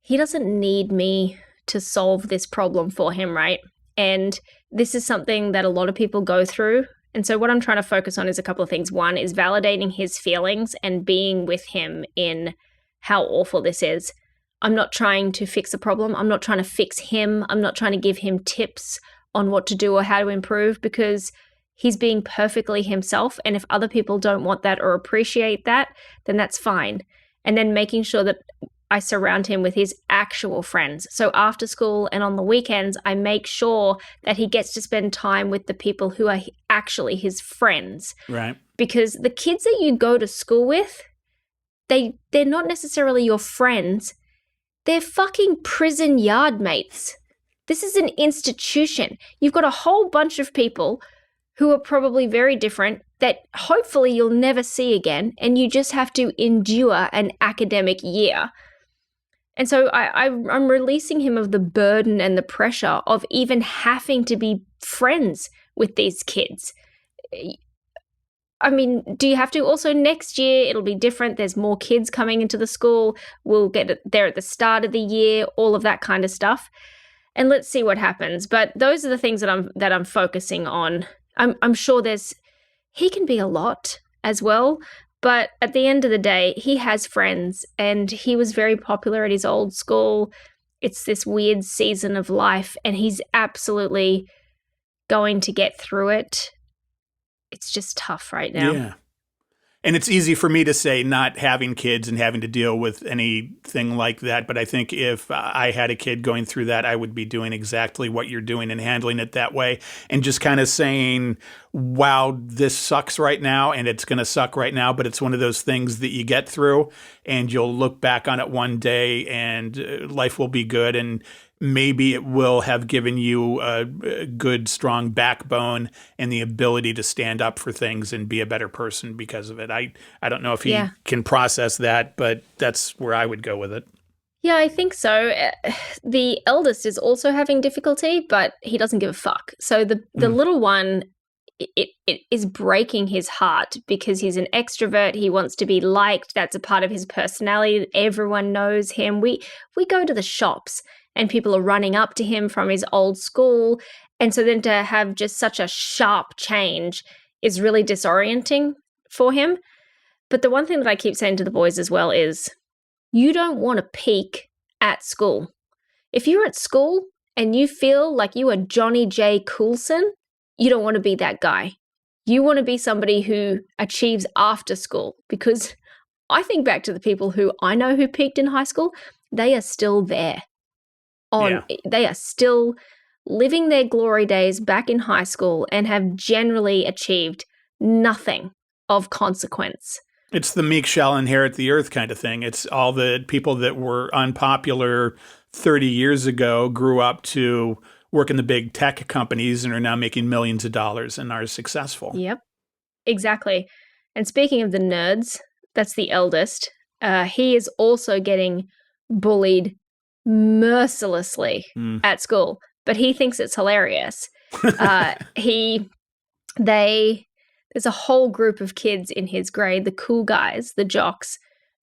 he doesn't need me to solve this problem for him, right? And this is something that a lot of people go through. And so what I'm trying to focus on is a couple of things. One is validating his feelings and being with him in how awful this is. I'm not trying to fix the problem. I'm not trying to fix him. I'm not trying to give him tips on what to do or how to improve, because he's being perfectly himself. And if other people don't want that or appreciate that, then that's fine. And then making sure that I surround him with his actual friends. So after school and on the weekends, I make sure that he gets to spend time with the people who are actually his friends. Right. Because the kids that you go to school with, they're not necessarily your friends. They're fucking prison yard mates. This is an institution. You've got a whole bunch of people who are probably very different that hopefully you'll never see again, and you just have to endure an academic year. And so I'm releasing him of the burden and the pressure of even having to be friends with these kids. I mean, do you have to? Also, next year, it'll be different. There's more kids coming into the school. We'll get there at the start of the year, all of that kind of stuff. And let's see what happens. But those are the things that I'm focusing on. I'm sure he can be a lot as well. But at the end of the day, he has friends, and he was very popular at his old school. It's this weird season of life, and he's absolutely going to get through it. It's just tough right now. Yeah. And it's easy for me to say not having kids and having to deal with anything like that. But I think if I had a kid going through that, I would be doing exactly what you're doing and handling it that way. And just kind of saying, wow, this sucks right now and it's going to suck right now. But it's one of those things that you get through and you'll look back on it one day and life will be good. And maybe it will have given you a good, strong backbone and the ability to stand up for things and be a better person because of it. I don't know if he can process that, but that's where I would go with it. Yeah, I think so. The eldest is also having difficulty, but he doesn't give a fuck. So the little one, it is breaking his heart because he's an extrovert. He wants to be liked. That's a part of his personality. Everyone knows him. We go to the shops and people are running up to him from his old school. And so then to have just such a sharp change is really disorienting for him. But the one thing that I keep saying to the boys as well is, you don't want to peak at school. If you're at school and you feel like you are Johnny J. Coulson, you don't want to be that guy. You want to be somebody who achieves after school, because I think back to the people who I know who peaked in high school, they are still there. They are still living their glory days back in high school and have generally achieved nothing of consequence. It's the meek shall inherit the earth kind of thing. It's all the people that were unpopular 30 years ago grew up to work in the big tech companies and are now making millions of dollars and are successful. Yep, exactly. And speaking of the nerds, that's the eldest. He is also getting bullied mercilessly at school, but he thinks it's hilarious. There's a whole group of kids in his grade, the cool guys, the jocks,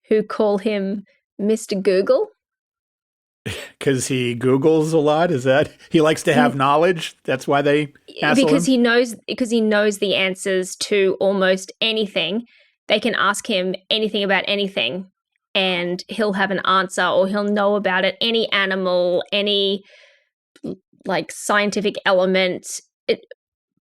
who call him Mr. Google. Because he Googles a lot? Is that he likes to have knowledge? That's why they hassle because him? he knows the answers to almost anything. They can ask him anything about anything, and he'll have an answer or he'll know about it. Any animal, any like scientific element,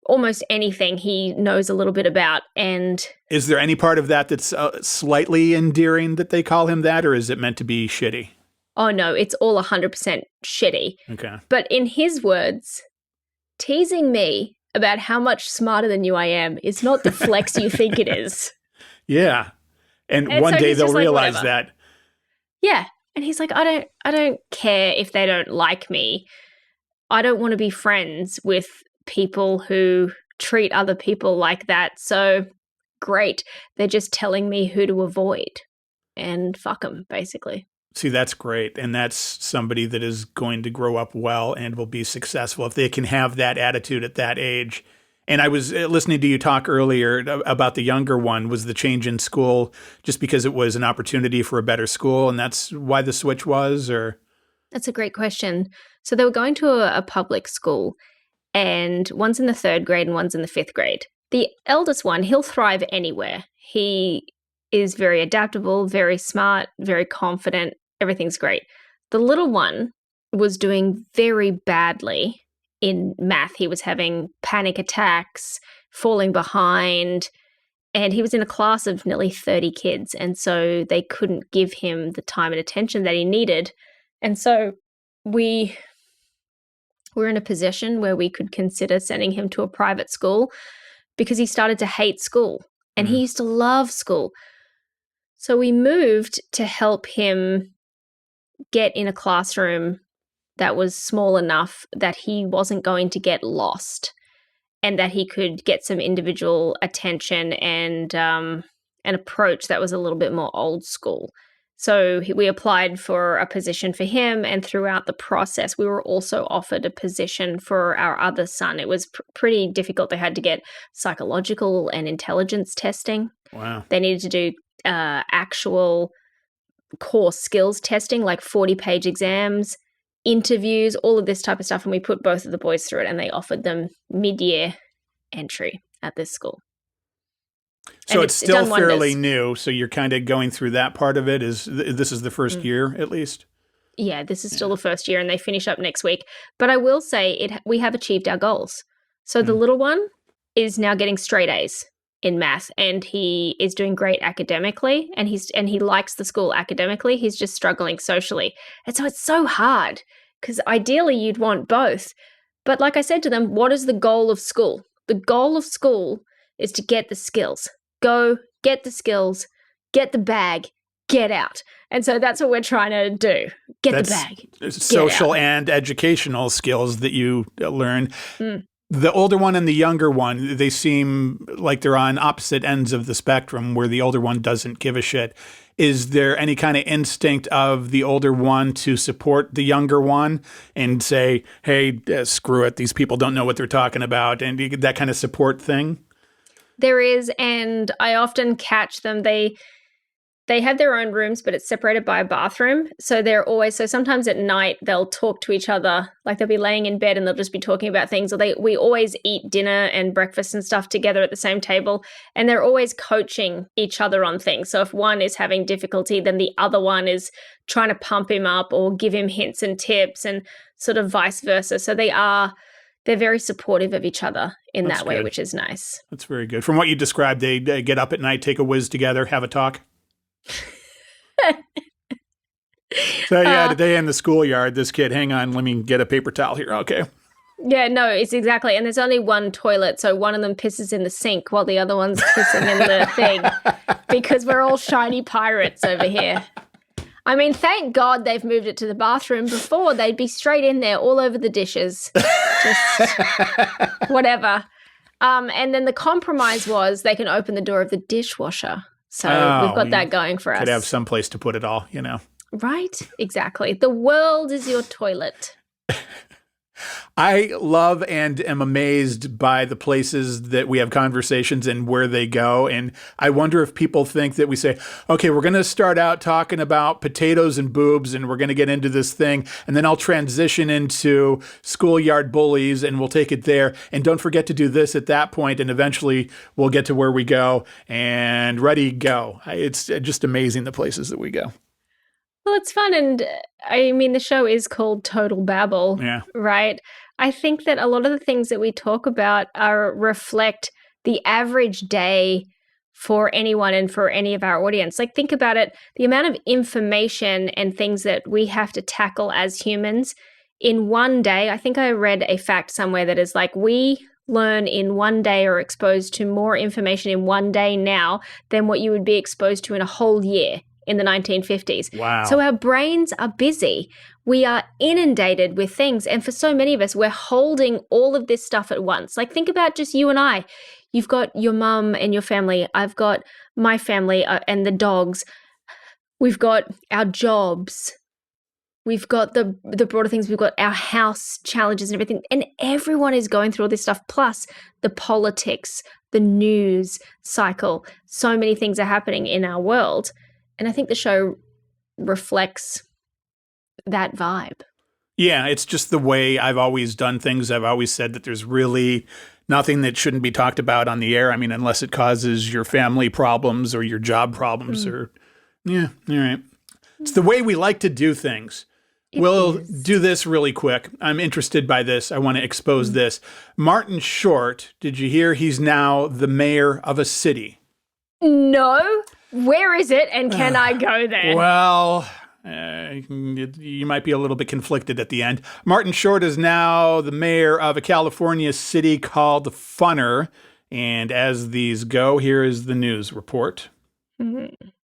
almost anything he knows a little bit about. And is there any part of that that's slightly endearing that they call him that, or is it meant to be shitty? Oh no, it's all 100% shitty. Okay. But in his words, teasing me about how much smarter than you I am is not the flex you think it is. Yeah. And one so day he's they'll just like, realize whatever. that. Yeah. And he's like, I don't care if they don't like me. I don't want to be friends with people who treat other people like that. So great. They're just telling me who to avoid. And fuck them, basically. See, that's great. And that's somebody that is going to grow up well and will be successful if they can have that attitude at that age. And I was listening to you talk earlier about the younger one. Was the change in school just because it was an opportunity for a better school, and that's why the switch was? Or that's a great question. So they were going to a public school, and one's in the 3rd grade and one's in the 5th grade. The eldest one, he'll thrive anywhere. He is very adaptable, very smart, very confident. Everything's great. The little one was doing very badly in math. He was having panic attacks, falling behind, and he was in a class of nearly 30 kids. And so they couldn't give him the time and attention that he needed. And so we were in a position where we could consider sending him to a private school because he started to hate school and he used to love school. So we moved to help him get in a classroom that was small enough that he wasn't going to get lost and that he could get some individual attention and an approach that was a little bit more old school. So we applied for a position for him, and throughout the process, we were also offered a position for our other son. It was pretty difficult. They had to get psychological and intelligence testing. Wow. They needed to do actual core skills testing, like 40-page exams, interviews, all of this type of stuff. And we put both of the boys through it, and they offered them mid-year entry at this school. So it's still fairly new. So you're kind of going through that part of it. This is the first year, at least? Yeah, this is still the first year, and they finish up next week. But I will say we have achieved our goals. So the little one is now getting straight A's in math, and he is doing great academically, and he likes the school academically. He's just struggling socially. And so it's so hard because ideally you'd want both. But like I said to them, what is the goal of school? The goal of school is to get the skills. Go, get the skills, get the bag, get out. And so that's what we're trying to do. Get the bag. Social and educational skills that you learn. The older one and the younger one, they seem like they're on opposite ends of the spectrum where the older one doesn't give a shit. Is there any kind of instinct of the older one to support the younger one and say, hey, screw it, these people don't know what they're talking about, and that kind of support thing? There is, and I often catch them. They have their own rooms, but it's separated by a bathroom. So so sometimes at night they'll talk to each other, like they'll be laying in bed and they'll just be talking about things. Or we always eat dinner and breakfast and stuff together at the same table, and they're always coaching each other on things. So if one is having difficulty, then the other one is trying to pump him up or give him hints and tips, and sort of vice versa. So they're very supportive of each other in that way, which is nice. That's very good. From what you described, they get up at night, take a whiz together, have a talk. So yeah, today in the schoolyard, this kid, hang on, let me get a paper towel here. Okay. Yeah, no, it's exactly. And there's only one toilet, so one of them pisses in the sink while the other one's pissing in the thing, because we're all shiny pirates over here. I mean, thank God they've moved it to the bathroom. Before, they'd be straight in there all over the dishes. Just whatever. And then the compromise was they can open the door of the dishwasher. So we've got that going for us. Could have some place to put it all, Right? Exactly. The world is your toilet. I love and am amazed by the places that we have conversations and where they go. And I wonder if people think that we say, okay, we're going to start out talking about potatoes and boobs, and we're going to get into this thing, and then I'll transition into schoolyard bullies, and we'll take it there. And don't forget to do this at that point, and eventually we'll get to where we go, and ready, go. It's just amazing the places that we go. Well, it's fun. And I mean, the show is called Total Babble, Yeah. right? I think that a lot of the things that we talk about reflect the average day for anyone and for any of our audience. Like, think about it, the amount of information and things that we have to tackle as humans in one day. I think I read a fact somewhere that is like, we learn in one day or exposed to more information in one day now than what you would be exposed to in a whole year in the 1950s. Wow. So our brains are busy. We are inundated with things. And for so many of us, we're holding all of this stuff at once. Like, think about just you and I. You've got your mum and your family. I've got my family and the dogs. We've got our jobs. We've got the broader things. We've got our house challenges and everything. And everyone is going through all this stuff, plus the politics, the news cycle. So many things are happening in our world. And I think the show reflects that vibe. Yeah, it's just the way I've always done things. I've always said that there's really nothing that shouldn't be talked about on the air. I mean, unless it causes your family problems or your job problems or, yeah, all right. It's the way we like to do things. We'll do this really quick. I'm interested by this. I want to expose this. Martin Short, did you hear he's now the mayor of a city? No. Where is it, and can I go there? Well, you might be a little bit conflicted at the end. Martin Short is now the mayor of a California city called Funner. And as these go, here is the news report.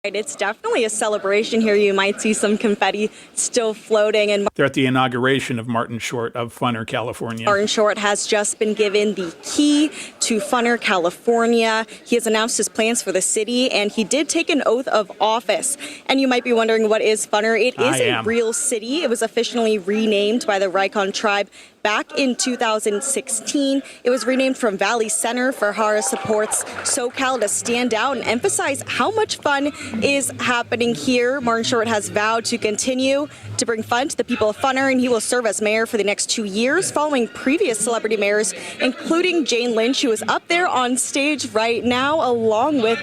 It's definitely a celebration here. You might see some confetti still floating. And they're at the inauguration of Martin Short of Funner, California. Martin Short has just been given the key to Funner, California. He has announced his plans for the city, and he did take an oath of office. And you might be wondering, what is Funner? It is a real city. It was officially renamed by the Rikon tribe back in 2016. It was renamed from Valley Center for Hara supports SoCal to stand out and emphasize how much fun is happening here. Martin Short has vowed to continue to bring fun to the people of Funner, and he will serve as mayor for the next 2 years, following previous celebrity mayors, including Jane Lynch, who is up there on stage right now, along with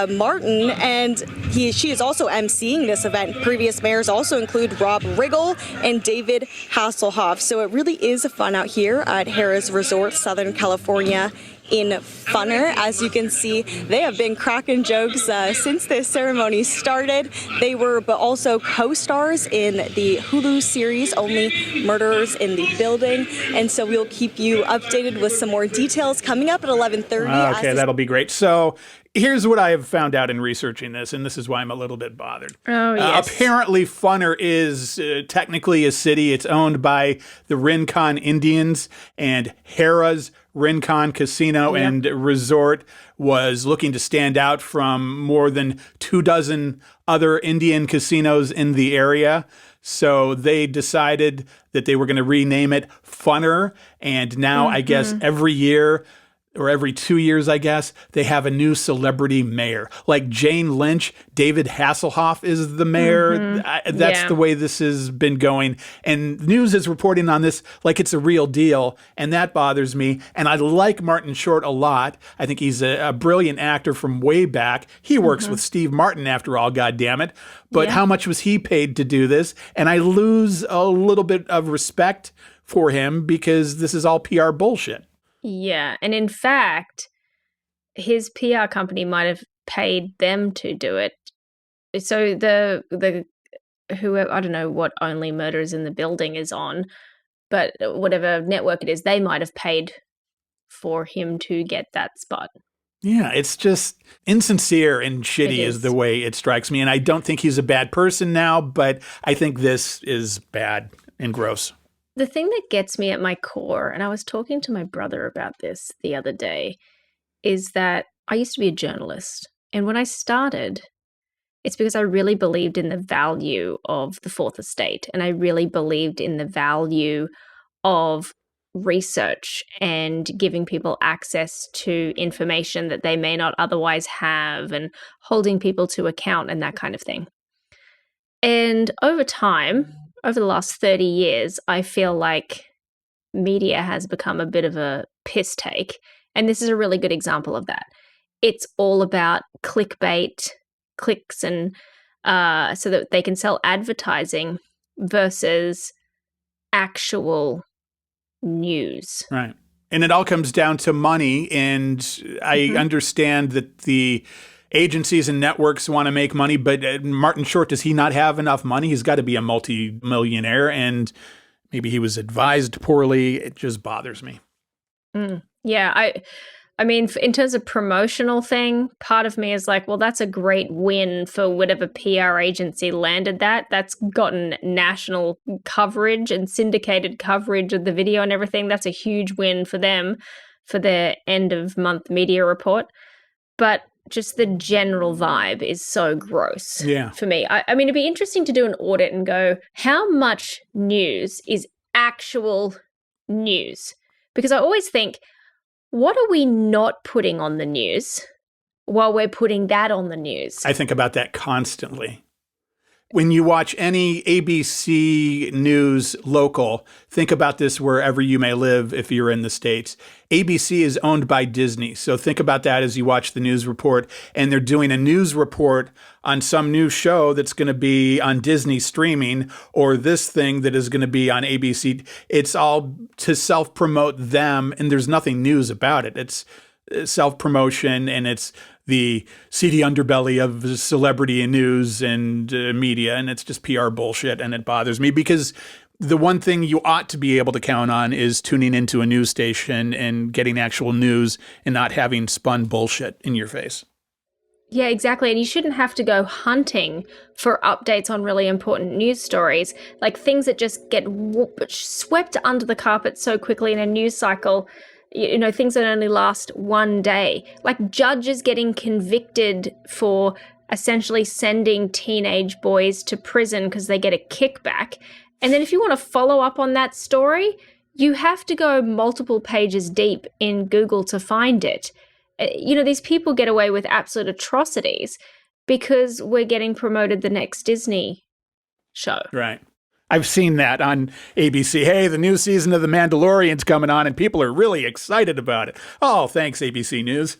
Martin, and she is also emceeing this event. Previous mayors also include Rob Riggle and David Hasselhoff. So it really is fun out here at Harrah's Resort, Southern California, in Funner. As you can see, they have been cracking jokes since this ceremony started. They were but also co-stars in the Hulu series Only Murderers in the Building, and so we'll keep you updated with some more details coming up at 11:30. Okay, that'll be great. So here's what I have found out in researching this, and this is why I'm a little bit bothered. Oh, yes. Apparently, Funner is technically a city. It's owned by the Rincon Indians, and Harrah's Rincon Casino and Resort was looking to stand out from more than 24 other Indian casinos in the area. So they decided that they were going to rename it Funner. And now I guess every year, or every 2 years, I guess, they have a new celebrity mayor. Like Jane Lynch, David Hasselhoff is the mayor. That's the way this has been going. And news is reporting on this like it's a real deal, and that bothers me. And I like Martin Short a lot. I think he's a brilliant actor from way back. He works with Steve Martin, after all, goddammit. But how much was he paid to do this? And I lose a little bit of respect for him because this is all PR bullshit. Yeah, and in fact, his PR company might have paid them to do it. So the whoever, I don't know what Only Murderers in the Building is on, but whatever network it is, they might have paid for him to get that spot. Yeah, it's just insincere and shitty is the way it strikes me. And I don't think he's a bad person now, but I think this is bad and gross. The thing that gets me at my core, and I was talking to my brother about this the other day, is that I used to be a journalist. And when I started, it's because I really believed in the value of the Fourth Estate. And I really believed in the value of research and giving people access to information that they may not otherwise have, and holding people to account and that kind of thing. And over time, over the last 30 years, I feel like media has become a bit of a piss take. And this is a really good example of that. It's all about clickbait, clicks and so that they can sell advertising versus actual news. Right. And it all comes down to money. And I understand that the agencies and networks want to make money, but Martin Short, does he not have enough money? He's got to be a multi-millionaire, and maybe he was advised poorly. It just bothers me. Yeah, I mean, in terms of promotional thing, part of me is like, well, that's a great win for whatever PR agency landed that. That's gotten national coverage and syndicated coverage of the video and everything. That's a huge win for them for their end of month media report. But just the general vibe is so gross for me. I mean, it'd be interesting to do an audit and go, how much news is actual news? Because I always think, what are we not putting on the news while we're putting that on the news? I think about that constantly. When you watch any ABC News local, think about this wherever you may live if you're in the States. ABC is owned by Disney. So think about that as you watch the news report. And they're doing a news report on some new show that's going to be on Disney streaming, or this thing that is going to be on ABC. It's all to self-promote them, and there's nothing news about it. It's self-promotion, and it's the seedy underbelly of celebrity and news and media, and it's just PR bullshit, and it bothers me because the one thing you ought to be able to count on is tuning into a news station and getting actual news and not having spun bullshit in your face. Yeah, exactly. And you shouldn't have to go hunting for updates on really important news stories, like things that just get swept under the carpet so quickly in a news cycle. You know, things that only last one day, like judges getting convicted for essentially sending teenage boys to prison because they get a kickback. And then if you want to follow up on that story, you have to go multiple pages deep in Google to find it. You know, these people get away with absolute atrocities because we're getting promoted the next Disney show. Right. I've seen that on ABC. Hey, the new season of The Mandalorian's coming on, and people are really excited about it. Oh, thanks, ABC News.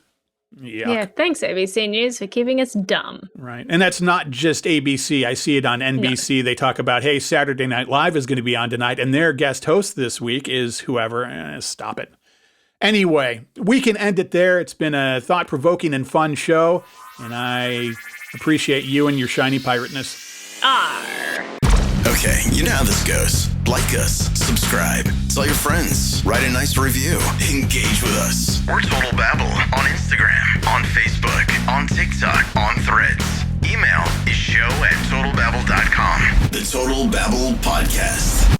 Yuck. Yeah, thanks, ABC News, for keeping us dumb. Right. And that's not just ABC. I see it on NBC. No. They talk about, hey, Saturday Night Live is going to be on tonight, and their guest host this week is whoever. Stop it. Anyway, we can end it there. It's been a thought-provoking and fun show, and I appreciate you and your shiny pirateness. Arr. Okay, you know how this goes. Like us, subscribe, tell your friends, write a nice review, engage with us. We're Total Babble on Instagram, on Facebook, on TikTok, on Threads. Email is show@totalbabble.com. The Total Babble Podcast.